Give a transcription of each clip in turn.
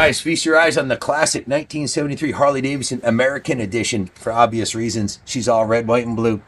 Guys, feast your eyes on the classic 1973 Harley-Davidson American Edition for obvious reasons. She's all red, white, and blue.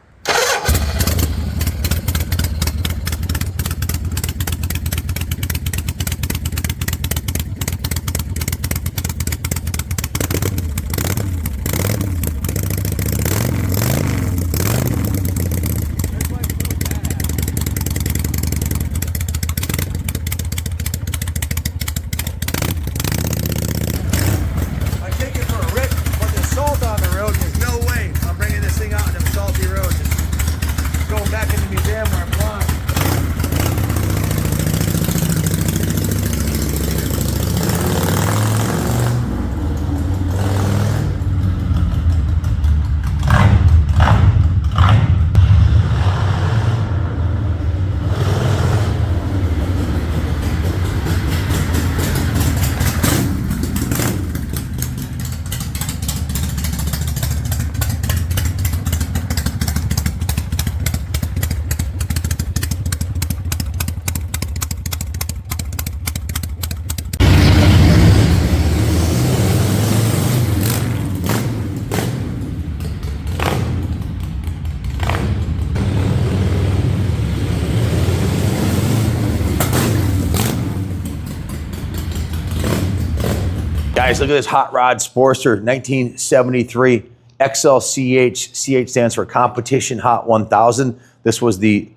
Guys, look at this hot rod Sportster, 1973 XLCH. CH stands for Competition Hot 1000. This was the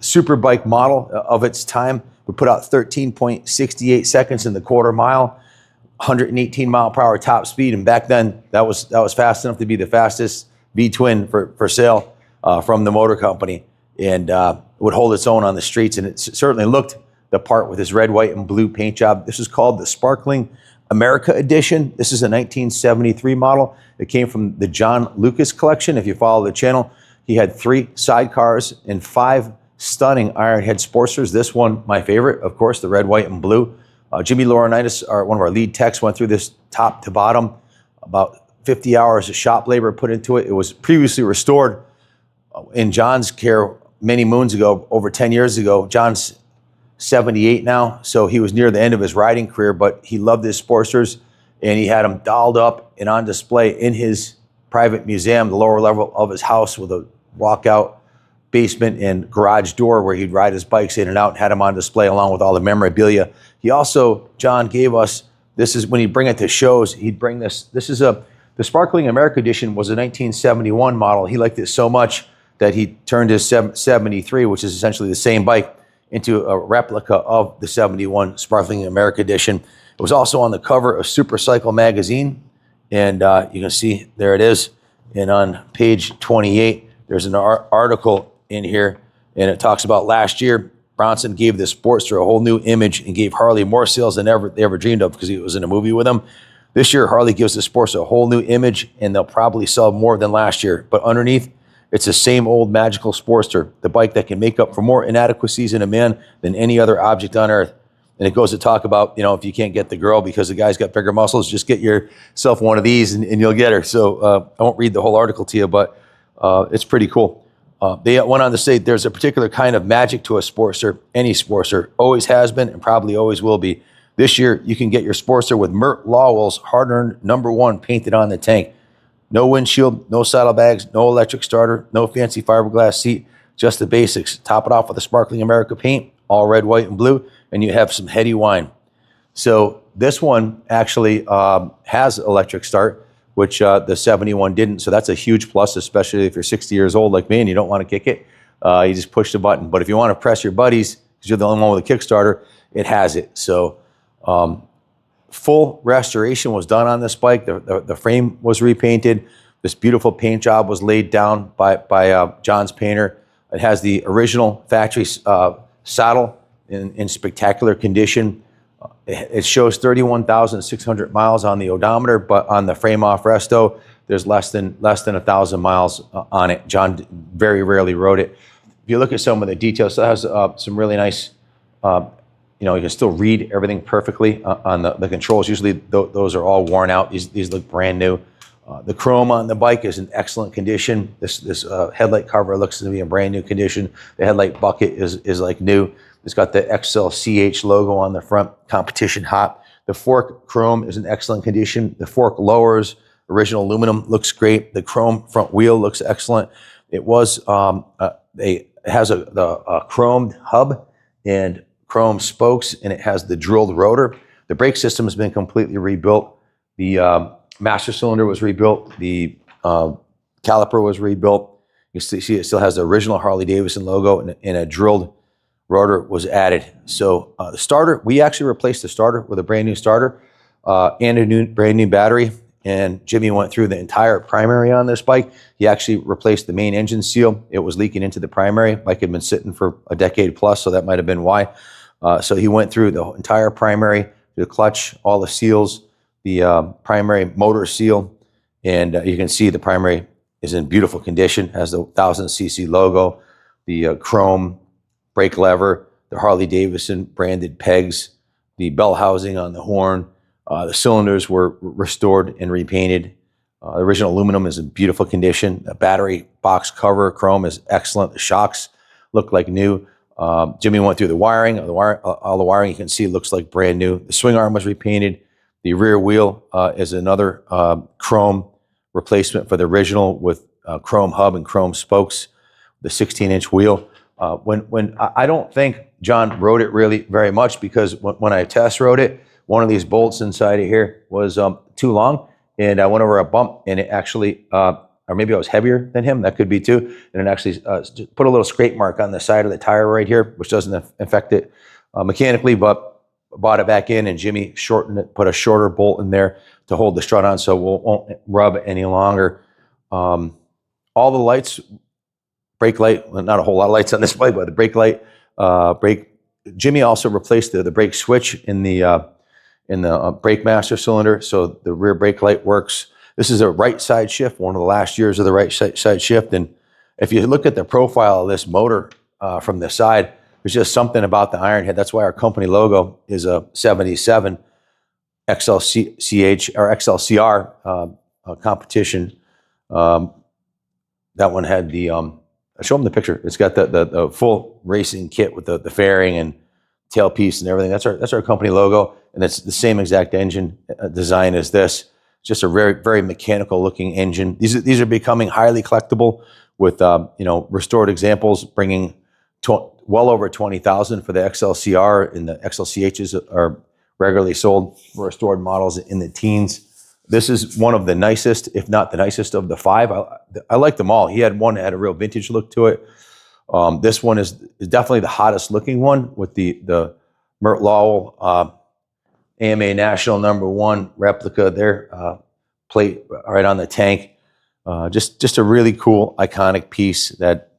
superbike model of its time. We put out 13.68 seconds in the quarter mile, 118 mile per hour top speed, and back then that was fast enough to be the fastest V-twin for sale from the motor company, and would hold its own on the streets, and it certainly looked the part with this red, white, and blue paint job. This is called the Sparkling America Edition. This is a 1973 model. It came from the John Lucas collection. If you follow the channel, he had 3 sidecars and 5 stunning Ironhead Sportsters. This one, my favorite, of course, the red, white, and blue. Jimmy Laurinaitis, one of our lead techs, went through this top to bottom. About 50 hours of shop labor put into it. It was previously restored in John's care many moons ago, over 10 years ago. John's 78 now, so he was near the end of his riding career, but he loved his Sportsters, and he had them dolled up and on display in his private museum, the lower level of his house, with a walkout basement and garage door where he'd ride his bikes in and out, and had them on display along with all the memorabilia. He also, John gave us, this is when he'd bring it to shows, he'd bring this. This is the Sparkling America Edition was a 1971 model. He liked it so much that he turned his 73, which is essentially the same bike, into a replica of the 71 Sparkling America Edition. It was also on the cover of Super Cycle magazine, and you can see there it is. And on page 28, there's an article in here, and it talks about last year, Bronson gave the Sportster a whole new image and gave Harley more sales than they ever dreamed of, because he was in a movie with him. This year, Harley gives the Sportster a whole new image, and they'll probably sell more than last year. But underneath, it's the same old magical Sportster, the bike that can make up for more inadequacies in a man than any other object on earth. And it goes to talk about, if you can't get the girl because the guy's got bigger muscles, just get yourself one of these and you'll get her. So I won't read the whole article to you, but it's pretty cool. They went on to say there's a particular kind of magic to a Sportster. Any Sportster always has been and probably always will be. This year, you can get your Sportster with Mert Lawwell's hard-earned #1 painted on the tank. No windshield, no saddlebags, no electric starter, no fancy fiberglass seat, just the basics. Top it off with a Sparkling America paint, all red, white, and blue, and you have some heady wine. So this one actually has electric start, which the 71 didn't. So that's a huge plus, especially if you're 60 years old like me and you don't want to kick it. You just push the button. But if you want to press your buddies, because you're the only one with a Kickstarter, it has it. So full restoration was done on this bike. The frame was repainted. This beautiful paint job was laid down by John's painter. It has the original factory saddle in spectacular condition. It shows 31,600 miles on the odometer, but on the frame off resto, there's less than 1,000 miles on it. John very rarely rode it. If you look at some of the details, it has some really nice. You can still read everything perfectly on the controls. Usually those are all worn out. These look brand new. The chrome on the bike is in excellent condition. This headlight cover looks to be in brand new condition. The headlight bucket is like new. It's got the XLCH logo on the front, Competition Hot. The fork chrome is in excellent condition. The fork lowers, original aluminum, looks great. The chrome front wheel looks excellent. It was it has a chromed hub and chrome spokes, and it has the drilled rotor. The brake system has been completely rebuilt. The master cylinder was rebuilt. The caliper was rebuilt. You see it still has the original Harley-Davidson logo, and a drilled rotor was added. So the starter, we actually replaced the starter with a brand new starter and a brand new battery. And Jimmy went through the entire primary on this bike. He actually replaced the main engine seal. It was leaking into the primary. Bike had been sitting for a decade plus, so that might have been why. So he went through the entire primary, the clutch, all the seals, the primary motor seal, and you can see the primary is in beautiful condition, has the 1000cc logo, the chrome brake lever, the Harley-Davidson branded pegs, the bell housing on the horn. The cylinders were restored and repainted. The original aluminum is in beautiful condition. The battery box cover chrome is excellent. The shocks look like new. Jimmy went through the wiring. All the wiring you can see looks like brand new. The swing arm was repainted. The rear wheel is another chrome replacement for the original with chrome hub and chrome spokes. The 16-inch wheel. When I don't think John rode it really very much, because when I test rode it, one of these bolts inside of here was too long, and I went over a bump, and it actually, or maybe I was heavier than him, that could be too, and it actually put a little scrape mark on the side of the tire right here, which doesn't affect it mechanically, but bought it back in, and Jimmy shortened it, put a shorter bolt in there to hold the strut on so it won't rub any longer. All the lights, brake light, well, not a whole lot of lights on this bike, but the brake light, Jimmy also replaced the brake switch in the brake master cylinder, so the rear brake light works. This is a right side shift, one of the last years of the right side shift, and if you look at the profile of this motor from the side, there's just something about the Ironhead. That's why our company logo is a 77 XLCH or XLCR competition. That one had the I'll show them the picture. It's got the full racing kit with the fairing and tailpiece and everything. That's our company logo, and it's the same exact engine design as this. Just a very, very mechanical looking engine. These are becoming highly collectible with restored examples, bringing well over 20,000 for the XLCR, and the XLCHs are regularly sold for restored models in the teens. This is one of the nicest, if not the nicest, of the five. I like them all. He had one that had a real vintage look to it. This one is definitely the hottest looking one with the Mert Lowell AMA National #1 replica there, plate right on the tank. Just a really cool, iconic piece that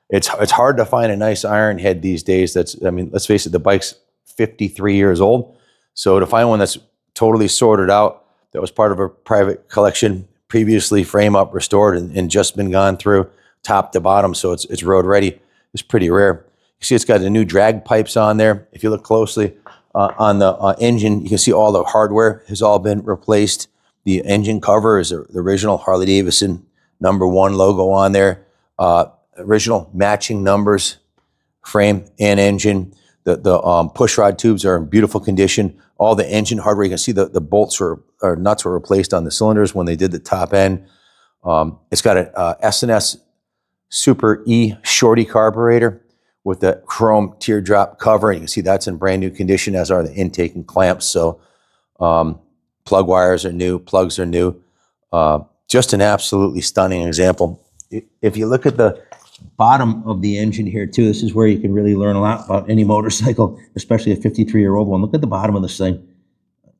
it's hard to find a nice Ironhead these days. Let's face it, the bike's 53 years old. So to find one that's totally sorted out, that was part of a private collection, previously frame up, restored, and just been gone through top to bottom, so it's road ready, it's pretty rare. You see it's got the new drag pipes on there. If you look closely on the engine, you can see all the hardware has all been replaced. The engine cover is the original Harley-Davidson #1 logo on there. Original matching numbers, frame and engine. The push rod tubes are in beautiful condition. All the engine hardware, you can see the bolts or nuts were replaced on the cylinders when they did the top end. It's got an S&S Super E Shorty carburetor with the chrome teardrop cover. You can see that's in brand new condition, as are the intake and clamps. So plug wires are new, plugs are new. Just an absolutely stunning example. If you look at the bottom of the engine here too, this is where you can really learn a lot about any motorcycle, especially a 53-year-old one. Look at the bottom of this thing.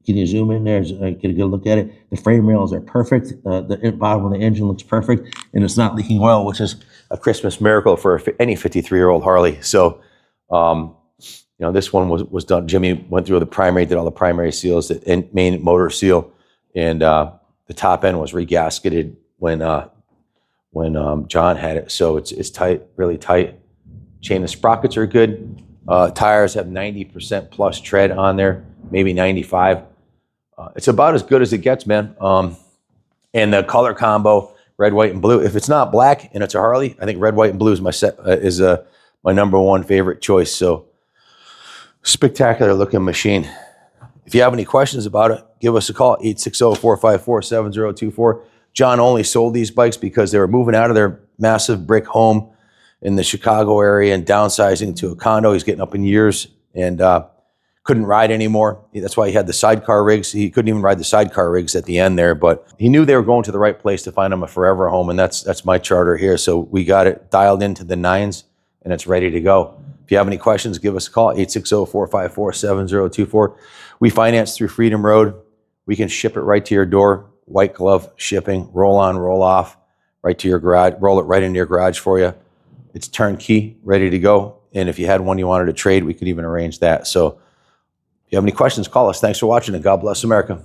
Can you zoom in there, get a good look at it? The frame rails are perfect. The bottom of the engine looks perfect, and it's not leaking oil, which is a Christmas miracle for any 53-year-old Harley. So, this one was done. Jimmy went through the primary, did all the primary seals, the main motor seal, and the top end was regasketed when John had it. So it's tight, really tight. Chain of sprockets are good. Tires have 90% plus tread on there, maybe 95. It's about as good as it gets, man. And the color combo, red, white, and blue. If it's not black and it's a Harley, I think red, white, and blue is my #1 favorite choice. So spectacular looking machine. If you have any questions about it, give us a call, 860-454-7024. John only sold these bikes because they were moving out of their massive brick home in the Chicago area and downsizing to a condo. He's getting up in years and couldn't ride anymore. That's why he had the sidecar rigs. He couldn't even ride the sidecar rigs at the end there, but he knew they were going to the right place to find him a forever home, and that's my charter here. So we got it dialed into the nines, and it's ready to go. If you have any questions, give us a call, 860-454-7024. We finance through Freedom Road. We can ship it right to your door, white glove shipping, roll on, roll off, right to your garage, roll it right into your garage for you. It's turnkey, ready to go. And if you had one you wanted to trade, we could even arrange that. So if you have any questions, call us. Thanks for watching, and God bless America.